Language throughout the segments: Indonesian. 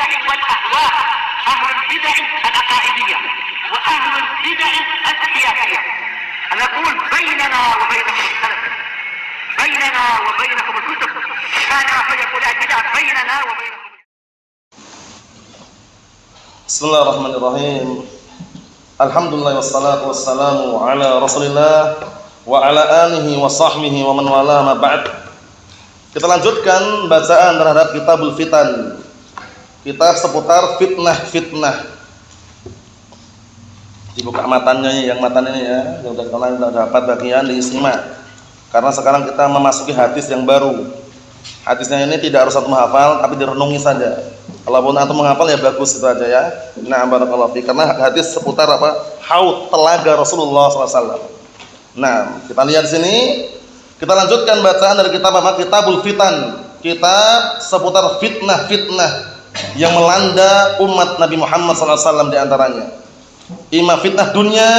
البدع والأهواء، أهل البدع العقائدية وأهل البدع السياسية. نقول بيننا وبينكم السلف، بيننا وبينكم الكتب، كان فيقول البدع بيننا وبينكم. Bismillahirrahmanirrahim. Alhamdulillah wassalatu wassalamu ala Rasulillah wa ala alihi wa sahbihi wa man wala ma ba'd. Kita lanjutkan bacaan terhadap Kitabul Fitan. Kitab seputar fitnah-fitnah. Dibuka matanya, yang matan ini ya, yang sudah dapat bagian disimak. Karena sekarang kita memasuki hadis yang baru. Hadisnya ini tidak harus satu menghafal, tapi direnungi saja. Kalaupun antum menghafal ya bagus itu aja ya. Nah, barakallahu fi. Karena hadis seputar apa? Haud, telaga Rasulullah SAW. Nah, kita lihat di sini. Kita lanjutkan bacaan dari kitab apa? Kitabul Fitan. Kitab seputar fitnah-fitnah yang melanda umat Nabi Muhammad SAW di antaranya. Ima fitnah dunia,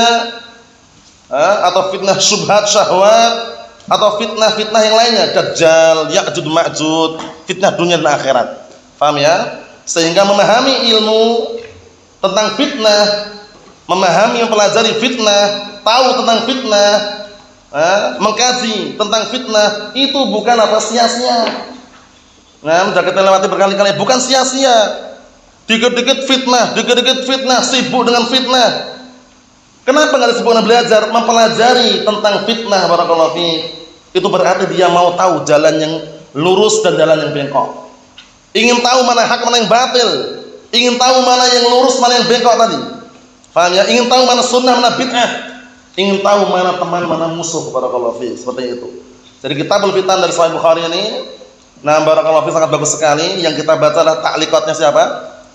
atau fitnah syubhat syahwat, atau fitnah-fitnah yang lainnya. Dajjal, Ya'jud Ma'jud, fitnah dunia dan akhirat. Paham ya? Sehingga memahami ilmu tentang fitnah, memahami, mempelajari fitnah, tahu tentang fitnah, mengkaji tentang fitnah, itu bukan apa sia-sia. Nah, sudah kita lewati berkali-kali, bukan sia-sia. Dikit-dikit fitnah, sibuk dengan fitnah. Kenapa enggak disibuk dengan belajar, mempelajari tentang fitnah? Barakallahu fiik. Itu berarti dia mau tahu jalan yang lurus dan jalan yang bengkok. Ingin tahu mana hak, mana yang batil. Ingin tahu mana yang lurus, mana yang bengkok tadi. Paham ya? Ingin tahu mana sunnah, mana bid'ah. Ingin tahu mana teman, mana musuh. Barakallahu fiik. Seperti itu. Jadi Kitabul Fitan dari Sahih Bukhari ini, nah barakallahu fiik, sangat bagus sekali. Yang kita baca adalah ta'liqatnya siapa?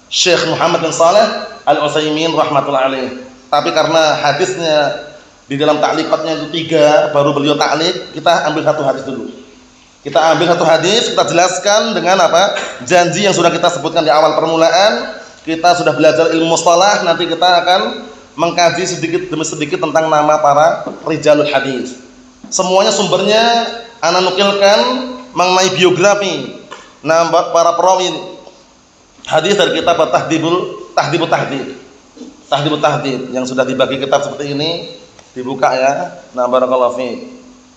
Syekh Muhammad bin Shalih Al-Utsaimin rahmatullahi alaih. Tapi karena hadisnya di dalam ta'liqatnya itu 3, baru beliau ta'liq, kita ambil satu hadis dulu. Kita ambil satu hadis, kita jelaskan dengan apa? Janji yang sudah kita sebutkan di awal permulaan. Kita sudah belajar ilmu mustalah, nanti kita akan mengkaji sedikit demi sedikit tentang nama para rijalul hadis. Semuanya sumbernya ana nukilkan mengenai biografi nama para perawi hadis dari kitab Tahdhibut Tahdhib yang sudah dibagi kitab seperti ini, dibuka ya. Nah, barakallahu fiik.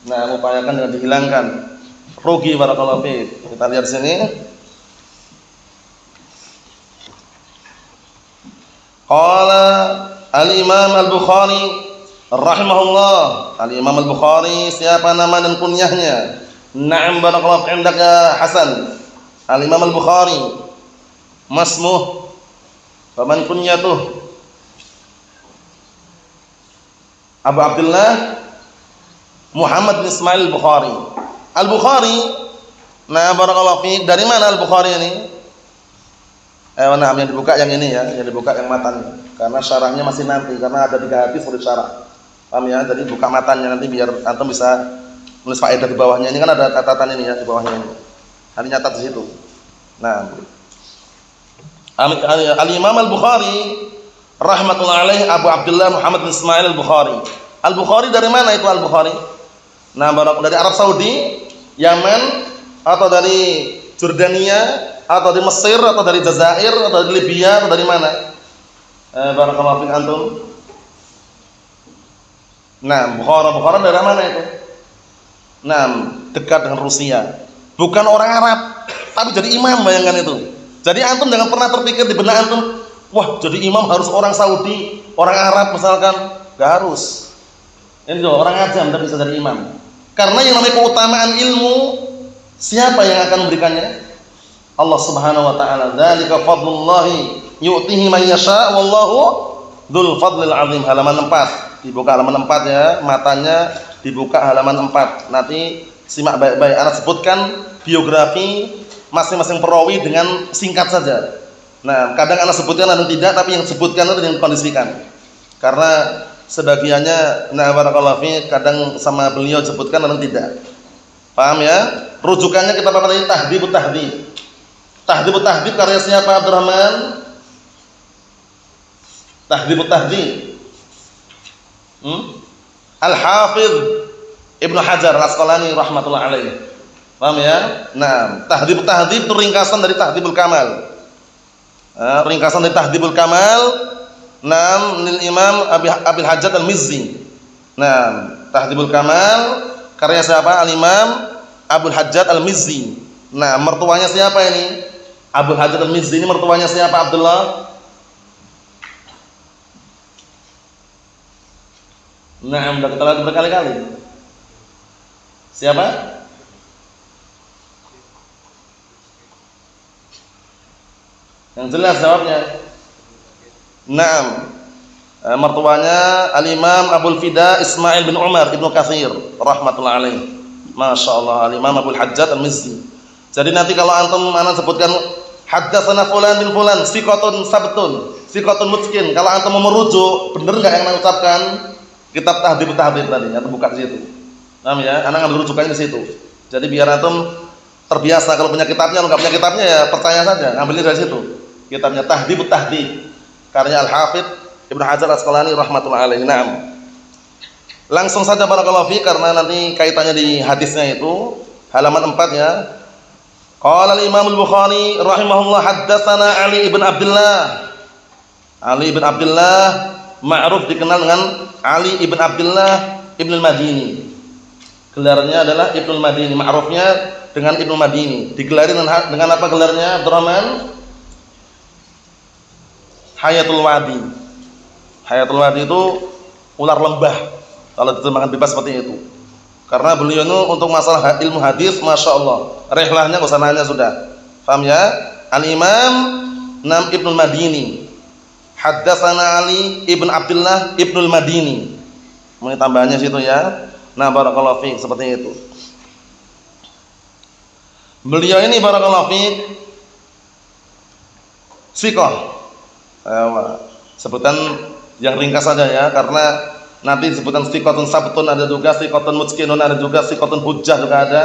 Nah, upayakan jangan dihilangkan. Rugi, barakallahu fiik. Kita lihat sini. Qala al-Imam Al-Bukhari rahimahullah. Al-Imam Al-Bukhari, siapa nama dan kunyahnya? Na'am, barakallahu fiik, indaka Hasan. Al-Imam Al-Bukhari masmuh wa man kunyatuh Abu Abdullah Muhammad bin Ismail Al-Bukhari. Al-Bukhari, nah barakallahu fiik, dari mana Al-Bukhari ini? Nah, yang dibuka yang ini ya, yang dibuka yang matanya. Karena syarahnya masih nanti, karena ada 3 hadis untuk syarah. Paham ya? Jadi buka matanya nanti biar antum bisa nulis faedah di bawahnya. Ini kan ada catatan ini ya di bawahnya ini. Nanti nyatat di situ. Nah, Al-Imam Al-Bukhari rahmatullahi alaih Abu Abdullah Muhammad bin Ismail Al-Bukhari. Al-Bukhari dari mana itu Al-Bukhari? Nah, dari Arab Saudi, Yaman, atau dari Jordania, atau dari Mesir, atau dari Jazair, atau dari Libya, atau dari mana? Barakallahu fiik antum. Nah, Bukhara dari mana itu? Nah, dekat dengan Rusia. Bukan orang Arab, tapi jadi imam, bayangkan itu. Jadi antum jangan pernah terpikir di benak antum, wah jadi imam harus orang Saudi, orang Arab misalkan. Gak harus. Ini loh, orang ajam tapi bisa jadi imam. Karena yang namanya keutamaan ilmu, siapa yang akan memberikannya? Allah Subhanahu wa taala. Dzalika fadlullahi yu'tihi man yasha' wallahu dzul fadlil 'azim. Halaman 4. Dibuka halaman 4 ya, matanya dibuka halaman 4. Nanti simak baik-baik. Ana sebutkan biografi masing-masing perawi dengan singkat saja. Nah, kadang ana sebutkan, kadang tidak, tapi yang sebutkan itu dengan kondisikan. Karena sebagiannya, nah barakallahu fiik, kadang sama beliau sebutkan, kadang tidak. Paham ya? Rujukannya kita apa tadi? Tahdhibut Tahdhib karya siapa Abdurrahman? Tahdhibut Tahdhib. Al-Hafidz Ibnu Hajar Al-Asqalani rahmatullahi alaihi. Paham ya? Nah, Tahdhibut Tahdhib itu ringkasan dari Tahdhibul Kamal. ringkasan dari Tahdhibul Kamal, lil Imam Abil Hajjaj Al-Mizzi. Tahdhibul Kamal karya siapa? Al-Imam Abul Hajjaj Al-Mizzi. Mertuanya siapa ini? Abul Hajjaj Al-Mizzi ini mertuanya siapa, Abdullah? Sudah kita lihat berkali-kali. Siapa? Yang jelas jawabnya. Mertuanya Al-Imam Abul Fida Ismail bin Umar Ibnu Katsir rahmatullah alaih. Masya Allah, Al-Imam Abul Hajjaj Al-Mizzi. Jadi nanti kalau antum mana sebutkan haddatsana fulan bin fulan siqatun sabtun siqatun mutqin, kalau antum mau merujuk, bener enggak yang mengucapkan kitab Tahdhib tadi, atau buka di situ. Paham ya? Anak ngambil rujukannya di situ. Jadi biar antum terbiasa, kalau punya kitabnya, kalau enggak punya kitabnya ya percaya saja, ngambilnya dari situ. Kitabnya Tahdhib karya Al-Hafidz Ibnu Hajar Asqalani rahmatullah alaihi. Langsung saja barakallahu fi, karena nanti kaitannya di hadisnya itu halaman 4 ya. Qala al-Imam Al-Bukhari rahimahullah haddatsana Ali ibn Abdullah. Ali ibn Abdullah ma'ruf dikenal dengan Ali ibn Abdullah ibn al-Madini. Gelarnya adalah Ibnu al-Madini, ma'rufnya dengan Ibnu al-Madini. Digelari dengan apa gelarnya, Abdurrahman? Hayatul Wadi. Hayatul Wadi itu ular lembah, kalau diterjemahkan bebas seperti itu. Karena beliau itu untuk masalah ilmu hadis, masya Allah, rihlahnya nggak usah nanya sudah. Paham ya? Al-Imam Ibnu al-Madini. Haddatsana Ali ibn Abdullah ibn al-Madini. Mau tambahannya situ ya. Barakallahu fiik, seperti itu. Beliau ini barakallahu fiik siqah. Sebutan yang ringkas saja ya, karena nanti sebutan siqatun sabtun ada juga, siqatun mutqinun ada juga, siqatun hujjah juga ada.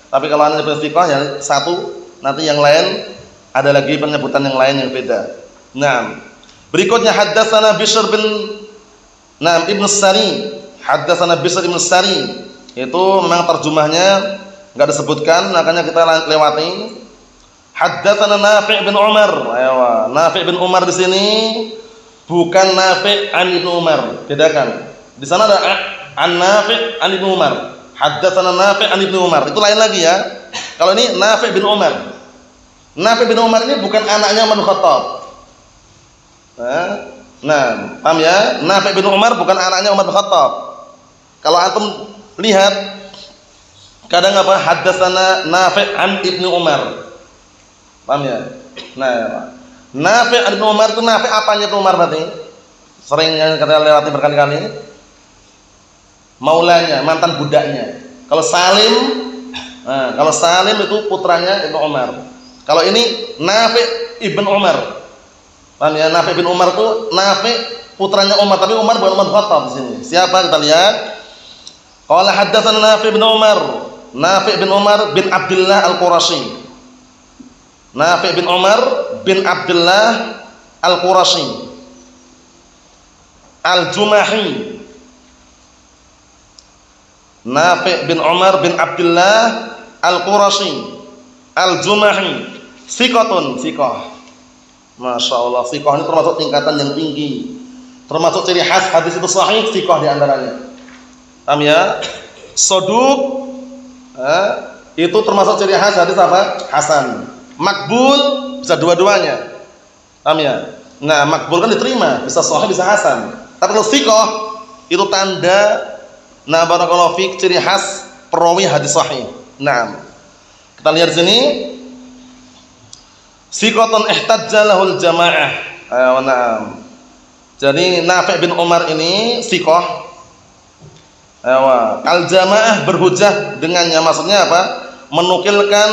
Tapi kalau anda nyebut siqah ya satu, nanti yang lain ada lagi penyebutan yang lain yang beda. Berikutnya haddatsana Bishr bin Ibnu Sari. Haddatsana Bishr bin Sari. Itu memang terjemahnya enggak disebutkan, makanya kita lewati. Haddatsana Nafi' bin Umar. Nafi' bin Umar di sini bukan Nafi' an Ibnu Umar. Bedakan. Di sana ada an Nafi' an Ibnu Umar. Haddatsana Nafi' an Ibnu Umar. Itu lain lagi ya. Kalau ini Nafi' bin Umar. Nafi' bin Umar ini bukan anaknya Umar bin Khattab. Paham ya? Nafi' bin Umar bukan anaknya Umar bin Khattab. Kalau antum lihat kadang apa? Haddatsana Nafi' an Ibnu Umar. Paham ya? Nafi' an Ibnu Umar itu Nafi' apanya Ibnu Umar berarti? Sering kita lewati berkali-kali. Maulanya, mantan budaknya. Kalau Salim itu putranya Ibnu Umar. Kalau ini Nafi' ibn Umar. Paham ya? Nafi' bin Umar itu Nafi' putranya Umar, tapi Umar bukan Umar Khattab di sini. Siapa kita lihat? Qala haddatsana Nafi' bin Umar. Nafi' bin Umar bin Abdullah Al-Qurashi. Nafi' bin Umar bin Abdullah Al-Qurashi Al-Jumahi. Nafi' bin Umar bin Abdullah Al-Qurashi Al-Jumahi. Siqatun, siqah. Masya Allah, siqah ini termasuk tingkatan yang tinggi, termasuk ciri khas hadis itu sahih, siqah diantaranya. Paham ya? Soduk itu termasuk ciri khas hadis apa? Hasan. Makbul bisa dua-duanya. Paham ya? Makbul kan diterima, bisa sahih bisa hasan. Tapi kalau siqah itu tanda barakallahu fiik, ciri khas perawi hadis sahih. Kita lihat di sini. Siqatun ihtajja lahul jamaah. Jadi Nafi' bin Umar ini siqah. Al-jamaah berhujjah dengannya, maksudnya apa? Menukilkan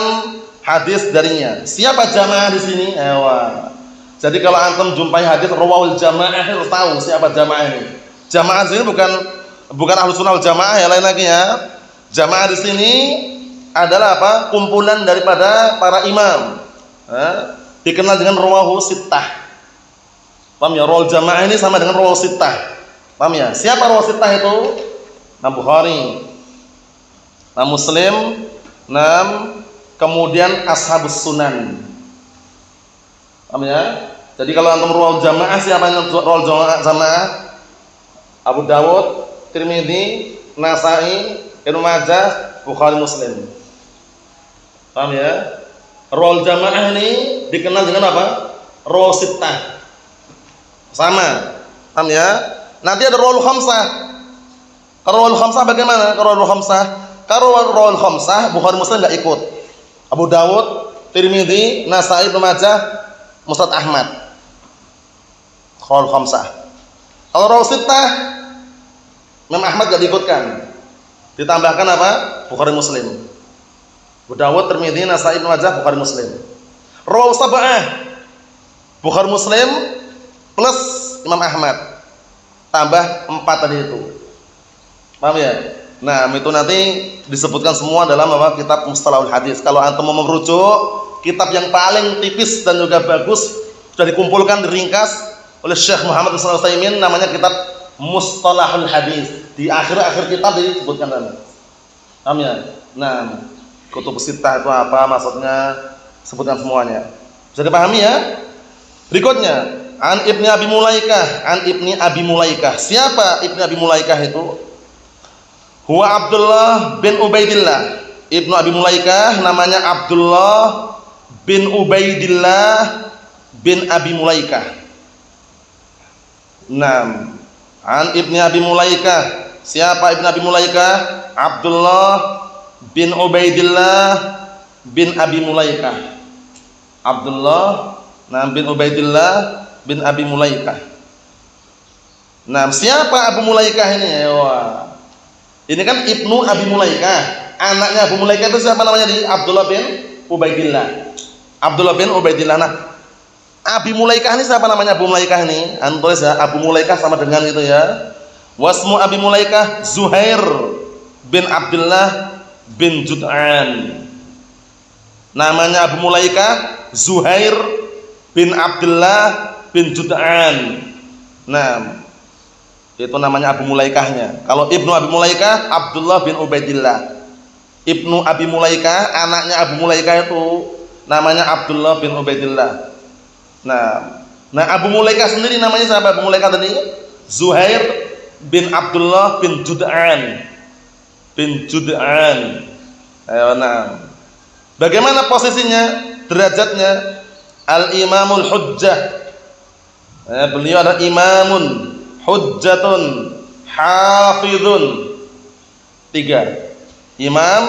hadis darinya. Siapa jamaah di sini? Jadi kalau antum jumpai hadis rawahul jamaah, harus tahu siapa jamaah ini. Jamaah di sini bukan Ahlus Sunnah wal Jamaah ya, lain lagi ya. Jamaah di sini adalah apa? Kumpulan daripada para imam. Dikenal dengan rawahu sittah. Paham ya? Rawal jamaah ini sama dengan rawahu sittah. Paham ya? Siapa rawahu sittah itu? Bukhari, Muslim, kemudian ashabus sunan. Paham ya? Jadi kalau antum rawal jamaah, siapa yang rawal jamaah? Abu Dawud, Tirmidzi, Nasa'i, Ibnu Majah, Bukhari, Muslim. Paham ya? Rawal jamaah ini dikenal dengan apa? Rawal sittah. Sama. Paham ya? Nanti ada rawal khamsah. Kalau rawal khamsah bagaimana? Kalau rawal khamsah, kalau rawal khamsah Bukhari, Muslim enggak ikut. Abu Dawud, Tirmidzi, Nasa'i, Ibnu Majah, Musnad Ahmad. Rawal khamsah. Kalau rawal sittah Imam Ahmad enggak diikutkan. Ditambahkan apa? Bukhari, Muslim. Abu Dawud, Tirmidzi, Nasa'i, Ibnu Majah, Bukhari, Muslim. Rawal sab'ah Bukhari, Muslim plus Imam Ahmad. Tambah 4 tadi itu. Paham ya? Nah, itu nanti disebutkan semua dalam apa? Kitab Mustalahul Hadis. Kalau antum mau merujuk kitab yang paling tipis dan juga bagus sudah dikumpulkan, diringkas oleh Syekh Muhammad bin Shalih Al-Utsaimin, namanya kitab Mustalahul Hadis. Di akhir-akhir kitab disebutkan namanya. Paham ya? Nah, kutub sittah itu apa maksudnya? Sebutkan semuanya. Bisa dipahami ya? Berikutnya, An Ibni Abi Mulaikah. Siapa Ibni Abi Mulaikah itu? Huwa Abdullah bin Ubaidillah. Ibnu Abi Mulaikah namanya Abdullah bin Ubaidillah bin Abi Mulaikah. Naam. An Ibni Abi Mulaikah. Siapa Ibnu Abi Mulaikah? Abdullah bin Ubaidillah bin Abi Mulaikah. Abdullah bin Ubaidillah bin Abi Mulaikah. Nah, siapa Abu Mulaikah ini? Wah. Ini kan Ibnu Abi Mulaikah. Anaknya Abu Mulaikah itu siapa namanya? Abdullah bin Ubaidillah. Abdullah bin Ubaidillah. Nah, Abi Mulaikah ini siapa namanya? Abu Mulaikah ini, tulis ya, Abu Mulaikah sama dengan itu ya. Wasmu Abi Mulaikah Zuhair bin Abdullah bin Jud'an. Namanya Abu Mulaikah Zuhair bin Abdullah bin Jud'an. Nah, itu namanya Abu Mulaikahnya. Kalau Ibnu Abi Mulaikah Abdullah bin Ubaidillah. Ibnu Abi Mulaikah, anaknya Abu Mulaikah itu namanya Abdullah bin Ubaidillah. Nah, Abu Mulaikah sendiri namanya siapa? Abu Mulaikah tadi Zuhair bin Abdullah bin Jud'an. Nah, bagaimana posisinya, derajatnya? Al-Imamul Hujjah. Beliau adalah imamun hujjatun hafidhun. 3. Imam,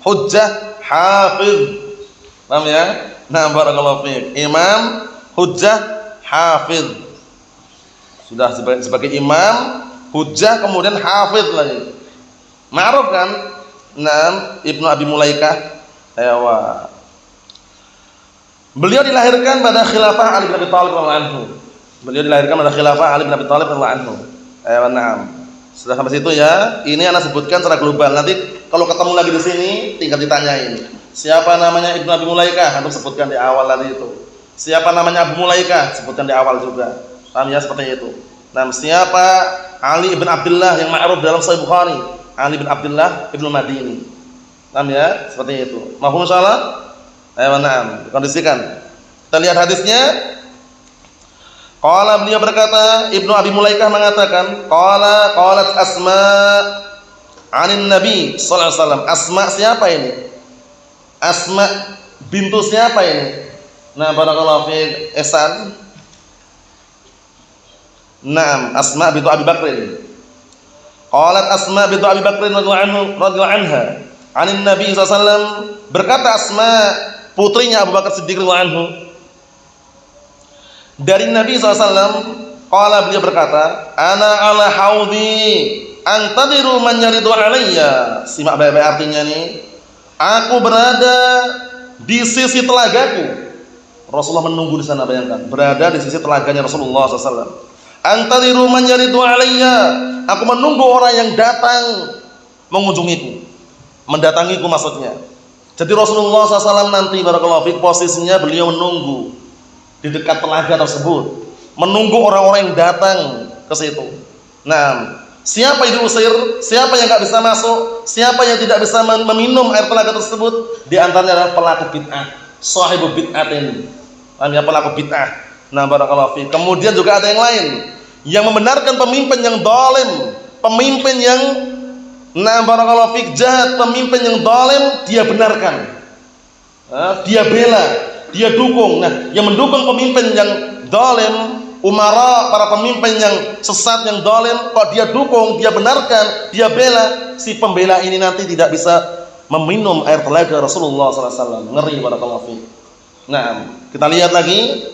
hujjah, hafidh. Paham ya? Nah, barakallahu fiik. Imam, hujjah, hafidh. Sudah sebagai imam, hujjah, kemudian hafidh lagi. Ma'ruf kan? Nah, Ibnu Abi Mulaikah. Ewa. Beliau dilahirkan pada khilafah Ali bin Abi Thalib radhiyallahu anhu. Nah, sudah sampai situ ya. Ini anak sebutkan secara global. Nanti kalau ketemu lagi di sini tinggal ditanyain. Siapa namanya Ibnu Abi Mulaikah? Antum sebutkan di awal tadi itu. Siapa namanya Abu Mulaikah? Sebutkan di awal juga. Paham ya, seperti itu. Nah, siapa Ali bin Abdullah yang ma'ruf dalam Sahih Bukhari? Ali bin Abdullah Ibnu Madini. Paham ya? Seperti itu. Mahfum insyaallah? Ayo, na'am. Kondisikan. Kita lihat hadisnya. Qala, beliau berkata, Ibnu Abi Mulaikah mengatakan, qalat Asma 'anin Nabi sallallahu alaihi wasallam. Asma siapa ini? Asma bintu siapa ini? Nah, barakallahu fiik, Ihsan. Naam, Asma bintu Abi Bakr. Qalat Asma bintu Abi Bakr radhiyallahu anha, 'anin Nabi sallallahu alaihi wasallam, berkata Asma, putrinya Abu Bakar Siddiq radhiyallahu anhu, dari Nabi SAW, qala, beliau berkata, ana ala haudhi antadiru man yaridu alayya. Simak baik-baik artinya nih. Aku berada di sisi telagaku. Rasulullah menunggu di sana, bayangkan. Berada di sisi telaganya Rasulullah SAW. Antadiru man yaridu alayya. Aku menunggu orang yang datang mengunjungiku. Mendatangiku maksudnya. Jadi Rasulullah SAW nanti barakallahu fiik posisinya beliau menunggu di dekat telaga tersebut, menunggu orang-orang yang datang ke situ. Nah, siapa yang diusir, siapa yang enggak bisa masuk, siapa yang tidak bisa meminum air telaga tersebut, di antaranya adalah pelaku bid'ah, sahibu bid'ah ini. Pelaku bid'ah. Nah, barakallahu fiik. Kemudian juga ada yang lain yang membenarkan pemimpin yang zalim, pemimpin yang barakallahu fiik jahat, pemimpin yang zalim dia benarkan. Dia bela, dia dukung. Nah, yang mendukung pemimpin yang zalim, umara, para pemimpin yang sesat, yang zalim, kok dia dukung, dia benarkan, dia bela, si pembela ini nanti tidak bisa meminum air telaga Rasulullah SAW. Ngeri, barakallahu fiik. Nah, kita lihat lagi.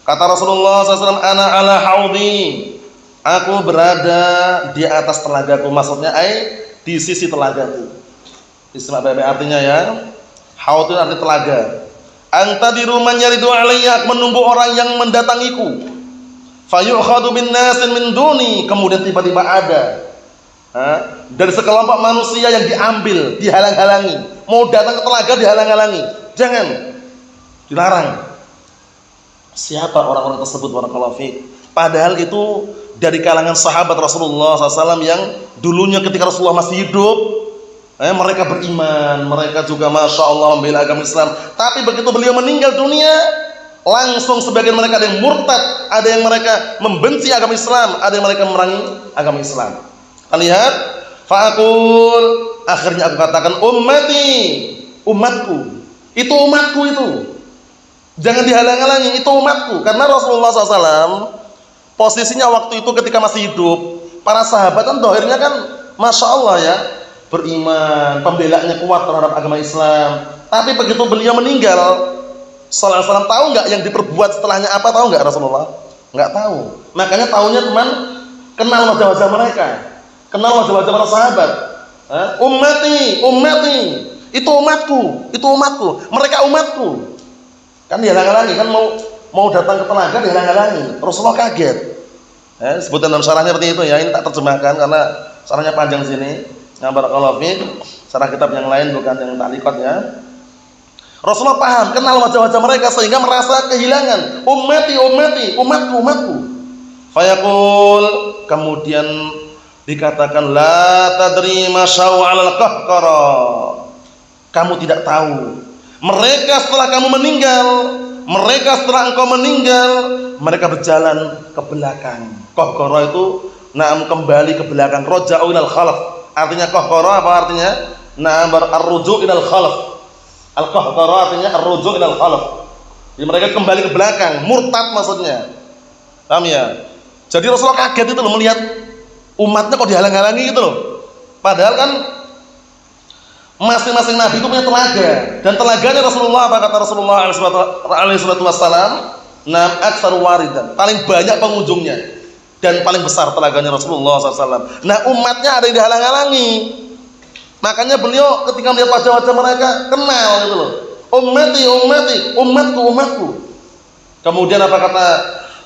Kata Rasulullah SAW, ana ala haudi, aku berada di atas telagaku. Maksudnya, di sisi telagaku. Istilah baik-baik artinya ya. Haud itu arti telaga. Anta di rumah yaridu alayya, menunggu orang yang mendatangiku. Fayu'khadu bin nasin min duni, kemudian tiba-tiba ada dari sekelompok manusia yang diambil, dihalang-halangi. Mau datang ke telaga dihalang-halangi. Jangan, dilarang. Siapa orang-orang tersebut, barakallahu fiik? Padahal itu dari kalangan sahabat Rasulullah SAW yang dulunya ketika Rasulullah masih hidup, mereka beriman, mereka juga masya Allah membela agama Islam. Tapi begitu beliau meninggal dunia, langsung sebagian mereka ada yang murtad, ada yang mereka membenci agama Islam, ada yang mereka memerangi agama Islam. Kita lihat, fa'aqul, akhirnya aku katakan ummati, umatku, itu umatku itu. Jangan dihalang-halangi, itu umatku. Karena Rasulullah SAW posisinya waktu itu ketika masih hidup, para sahabat kan dohirnya kan masya Allah ya, beriman, pembelanya kuat terhadap agama Islam. Tapi begitu beliau meninggal sallallahu alaihi wasallam, tahu nggak yang diperbuat setelahnya apa? Tahu nggak Rasulullah? Nggak tahu. Makanya tahunya teman kenal wajah-wajah mereka, kenal wajah-wajah para sahabat. Ummati, ummati, itu umatku, itu umatku, mereka umatku. Kan dihalang-halangi, kan mau datang ke telaga dihalang-halangi. Rasulullah kaget. Sebutan dalam syarahnya seperti itu ya. Ini tak terjemahkan karena syarahnya panjang sini. Yang barakallahu fiik, syarah kitab yang lain bukan yang ta'liqat ya. Rasulullah paham, kenal wajah-wajah mereka sehingga merasa kehilangan. Ummati, ummati, umatku, umatku. Fayaqul, kemudian dikatakan la tadri ma syau 'alal qahqara. Kamu tidak tahu. Mereka setelah kamu meninggal, mereka setelah engkau meninggal, mereka berjalan ke belakang. Qahqara itu kembali ke belakang. Raja'u ilal khalaf. Artinya qahqara apa artinya? Ar-ruju' ilal khalaf. Al-qahqara artinya ar-ruju' ilal khalaf. Jadi mereka kembali ke belakang, murtad maksudnya. Paham ya? Jadi Rasulullah kaget itu loh melihat umatnya kok dihalang-halangi gitu loh. Padahal kan masing-masing nabi itu punya telaga, dan telaganya Rasulullah, apa kata Rasulullah alaihi wasallam? Aktsar waridan, paling banyak pengunjungnya dan paling besar telaganya Rasulullah SAW. Nah, umatnya ada yang dihalang-halangi. Makanya beliau ketika melihat wajah-wajah mereka kenal gitu loh. Ummati, ummati, umatku, umatku. Kemudian apa kata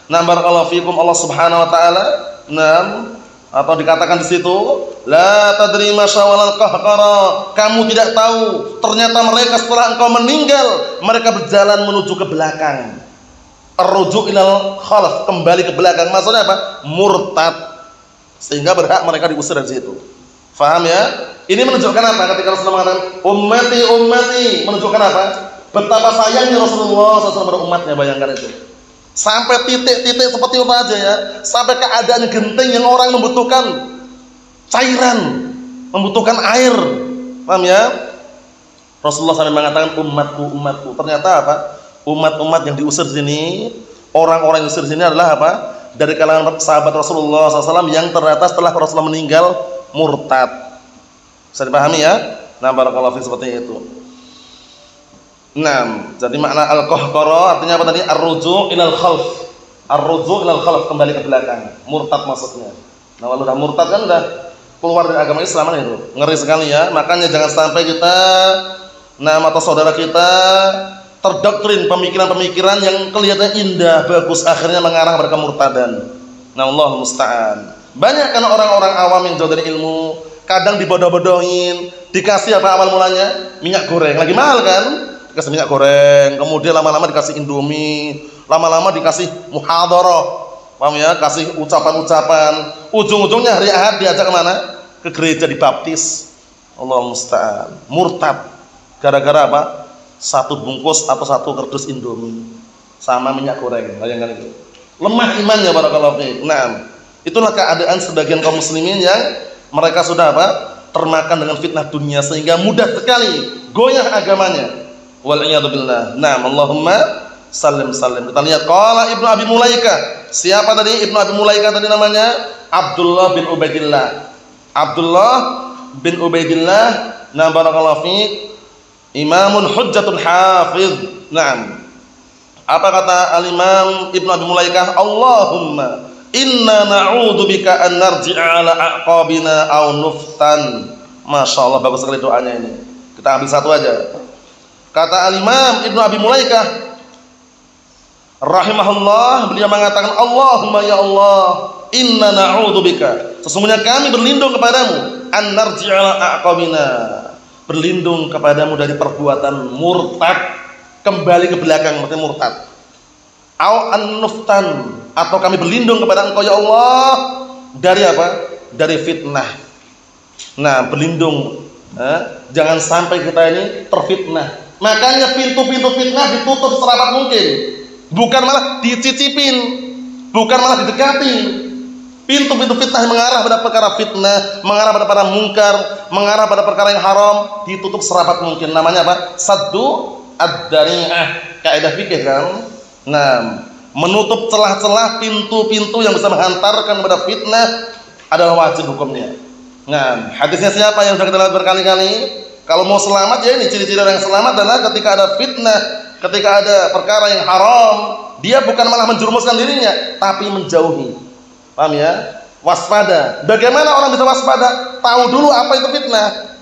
barakallahu fikum Allah Subhanahu wa taala? Atau dikatakan di situ, la tadri ma syawalal qahqara. Kamu tidak tahu, ternyata mereka setelah engkau meninggal, mereka berjalan menuju ke belakang. Ar-ruju' ilal khalaf, kembali ke belakang. Maksudnya apa? Murtad. Sehingga berhak mereka diusir dari situ. Faham ya? Ini menunjukkan apa? Ketika Rasulullah mengatakan ummati, ummati, menunjukkan apa? Betapa sayangnya Rasulullah SAW pada umatnya, bayangkan itu. Sampai titik-titik seperti itu aja ya. Sampai keadaan genting yang orang membutuhkan cairan, membutuhkan air. Paham ya? Rasulullah SAW mengatakan umatku, umatku. Ternyata apa? Umat-umat yang diusir sini, orang-orang yang diusir sini adalah apa? Dari kalangan sahabat Rasulullah SAW yang ternyata setelah Rasulullah meninggal murtad. Bisa dipahami ya? Barakallahu fiik, seperti itu. Jadi makna al-qahqara artinya apa tadi? Ar-ruju' ilal khalf. Ar-ruju' ilal khalf, kembali ke belakang. Murtad maksudnya. Kalau udah murtad kan udah keluar dari agama Islam itu. Ngeri sekali ya. Makanya jangan sampai kita atau saudara kita terdoktrin pemikiran-pemikiran yang kelihatannya indah, bagus, akhirnya mengarah pada kemurtadan. Allah musta'an. Banyak kan orang-orang awam yang jauh dari ilmu, kadang dibodoh-bodohin, dikasih apa awal mulanya? Minyak goreng, lagi mahal kan? Dikasih minyak goreng, kemudian lama-lama dikasih Indomie, lama-lama dikasih muhadharah. Paham ya? Kasih ucapan-ucapan. Ujung-ujungnya hari Ahad diajak kemana? Ke gereja dibaptis. Allah musta'an. Murtad. Gara-gara apa? Satu bungkus atau satu kardus Indomie. sama minyak goreng. Bayangkan itu. Lemah imannya barakallahu fiik. Naam. Itulah keadaan sebagian kaum muslimin yang mereka sudah apa? Termakan dengan fitnah dunia sehingga mudah sekali goyah agamanya. Wal iyadu billah. Naam, Allahumma sallim. Kita lihat qala Ibnu Abi Mulaikah. Siapa tadi Ibnu Abi Mulaikah tadi namanya? Abdullah bin Ubaidillah. Abdullah bin Ubaidillah. Naam barakallahu fiik. Imamun hujjatun hafiz. Naam. Apa kata al-Imam Ibnu Abi Mulaikah? Allahumma inna na'udzubika an narji'a ala aqabina aw nuftan. Masya Allah, bagus sekali doanya ini. Kita ambil satu aja. Kata al-Imam Ibnu Abi Mulaikah rahimahullah, beliau mengatakan Allahumma ya Allah, inna na'udzubika, sesungguhnya kami berlindung kepadamu, an narji'a ala aqabina, berlindung kepadamu dari perbuatan murtad, kembali ke belakang, maksudnya murtad. Au an-nuftan, atau kami berlindung kepada Engkau ya Allah dari apa? Dari fitnah. Nah, berlindung jangan sampai kita ini terfitnah. Makanya pintu-pintu fitnah ditutup serapat mungkin. Bukan malah dicicipin, bukan malah didekati. Pintu-pintu fitnah yang mengarah pada perkara fitnah, mengarah pada perkara mungkar, mengarah pada perkara yang haram, ditutup serapat mungkin. Namanya apa? Saddu ad-dari'ah. Kaidah fikih kan? Nah, menutup celah-celah pintu-pintu yang bisa menghantarkan kepada fitnah adalah wajib hukumnya. Nah, hadisnya siapa yang sudah kita lihat berkali-kali? Kalau mau selamat ya ini ciri-ciri orang yang selamat adalah ketika ada fitnah, ketika ada perkara yang haram, dia bukan malah menjerumuskan dirinya, tapi menjauhi. Paham ya? Waspada. Bagaimana orang bisa waspada? Tahu dulu apa itu fitnah.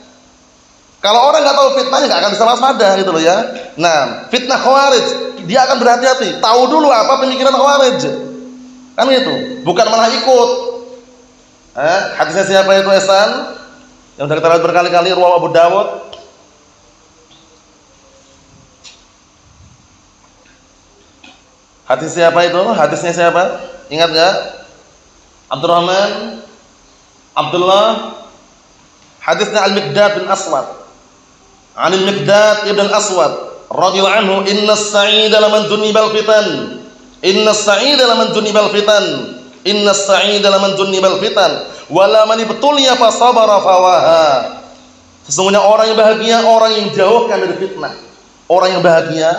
Kalau orang nggak tahu fitnahnya nggak akan bisa waspada gitu loh ya. Nah, fitnah khawarij, dia akan berhati-hati. Tahu dulu apa pemikiran khawarij. Kan gitu. Bukan malah ikut. Hadisnya siapa itu Ihsan? Yang sudah kita lihat berkali-kali, riwayat Abu Dawud. Hadis siapa itu? Hadisnya siapa? Ingat enggak? Abdurrahman, Abdullah. Hadisnya Al-Miqdad bin Aswad. Anil Miqdad ibn Aswad radhiyallahu anhu, innas sa'ida laman junibal fitan. Innas sa'ida laman junibal fitan. Innas sa'ida laman junibal fitan. Wala man ibtuliya fa sabara fawaha. Sesungguhnya orang yang bahagia orang yang dijauhkan dari fitnah. Orang yang bahagia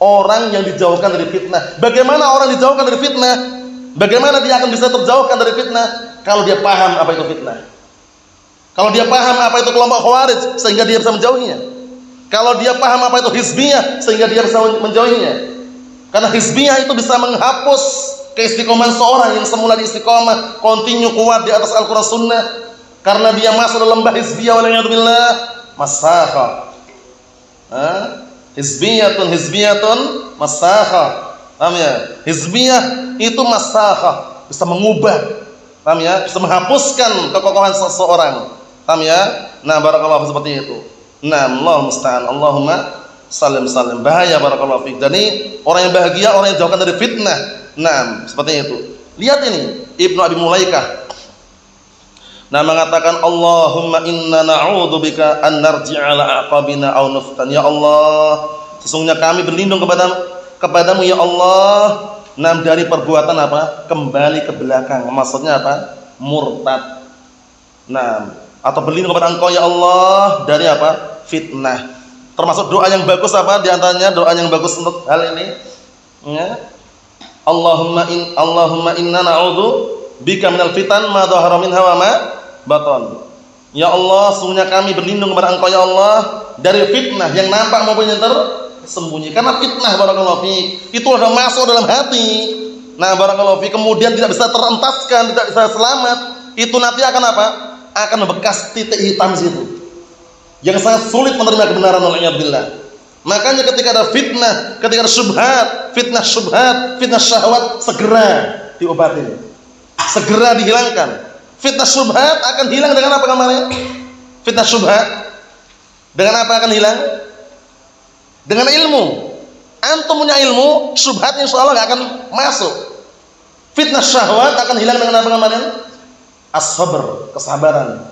orang yang dijauhkan dari fitnah. Bagaimana orang dijauhkan dari fitnah? Bagaimana dia akan bisa terjauhkan dari fitnah? Kalau dia paham apa itu fitnah. Kalau dia paham apa itu kelompok khawarij sehingga dia bisa menjauhinya. Kalau dia paham apa itu hizbiyah sehingga dia bisa menjauhinya. Karena hizbiyah itu bisa menghapus keistiqomahan seorang yang semula di istiqomah, kontinu kuat di atas Al-Qur'an Sunnah. Karena dia masuk dalam lembah hizbiyah waliyadzubillah, masakha. Hizbiyatun masakha. Paham ya? Hizbiyah itu masakha, bisa mengubah. Paham ya? Bisa menghapuskan kekokohan seseorang. Paham ya? Nah, barakallahu seperti itu. Nah, Allah musta'an. Allahumma sallim. Bahaya barakallahu fiik. Jadi orang yang bahagia orang yang jauhkan dari fitnah. Nah, seperti itu. Lihat ini Ibnu Abi Mulaikah. Nah, mengatakan Allahumma inna na'udzubika an narji'a ala aqabina aw nuftan. Ya Allah, sesungguhnya kami berlindung kepadamu ya Allah. Nah, dari perbuatan apa? Kembali ke belakang. Maksudnya apa? Murtad. Nah, atau berlindung kepada Engkau ya Allah dari apa? Fitnah. Termasuk doa yang bagus apa? Di antaranya doa yang bagus untuk hal ini. Ya. Allahumma inna na'udzu bika minal fitan ma dhahara minha wa ma batan. Ya Allah, sesungguhnya kami berlindung kepada Engkau ya Allah dari fitnah yang nampak maupun yang tersembunyi. Karena fitnah barakallahu fiik itu sudah masuk dalam hati. Nah, barakallahu fiik kemudian tidak bisa terentaskan, tidak bisa selamat. Itu nanti akan apa? Akan membekas titik hitam situ. Yang sangat sulit menerima kebenaran waliyadzubillah. Makanya ketika ada fitnah, ketika ada syubhat, fitnah syahwat, segera diobatin. Segera dihilangkan. Fitnah syubhat akan hilang dengan apa kemarin? Fitnah syubhat dengan apa akan hilang? Dengan ilmu. Antum punya ilmu, syubhat insyaallah enggak akan masuk. Fitnah syahwat akan hilang dengan apa kemarin? As-sabr, kesabaran.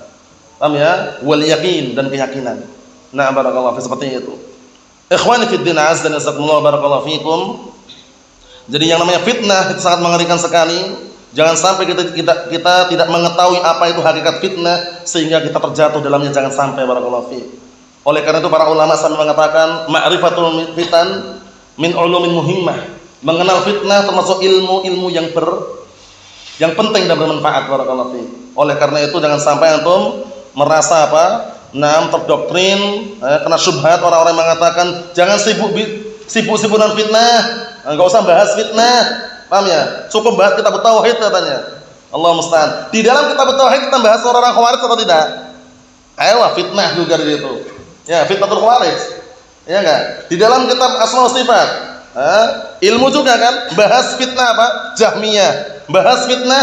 Paham ya? Wal yaqin, dan keyakinan. Nah, barakallahu fi seperti itu. Ikhwani fid din azza wa jalla barakallahu fikum. Jadi yang namanya fitnah itu sangat mengerikan sekali. Jangan sampai kita tidak mengetahui apa itu hakikat fitnah sehingga kita terjatuh dalamnya, jangan sampai, barakallahu fiik. Oleh karena itu para ulama sampai mengatakan ma'rifatul fitan min ulumin muhimmah. Mengenal fitnah termasuk ilmu-ilmu yang penting dan bermanfaat, barakallahu fiik. Oleh karena itu jangan sampai antum merasa terdoktrin kena syubhat orang-orang yang mengatakan jangan sibuk dengan fitnah, enggak usah bahas fitnah. Paham ya? Cukup bahas kitab tauhid katanya. Allah musta'an. Di dalam kitab tauhid kita bahas orang-orang khawarij atau tidak? Ayo fitnah juga gitu. Ya, fitnatul khawarij. Ya enggak? Di dalam kitab asma wa sifat, ilmu juga kan? Bahas fitnah apa? Jahmiyah. Bahas fitnah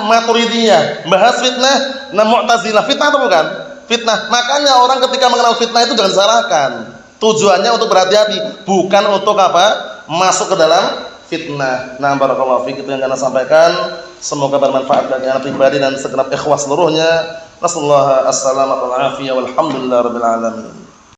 Maturidiyah. Bahas fitnah Mu'tazilah. Fitnah atau bukan? Fitnah. Makanya orang ketika mengenal fitnah itu jangan disalahkan. Tujuannya untuk berhati-hati, bukan untuk apa? Masuk ke dalam fitnah. Nah, barakallahu fiik, itu yang saya sampaikan. Semoga bermanfaat bagi anak pribadi dan segenap ikhwah seluruhnya. Nasallahu as-salamata wal afiyah walhamdulillahirabbil alamin.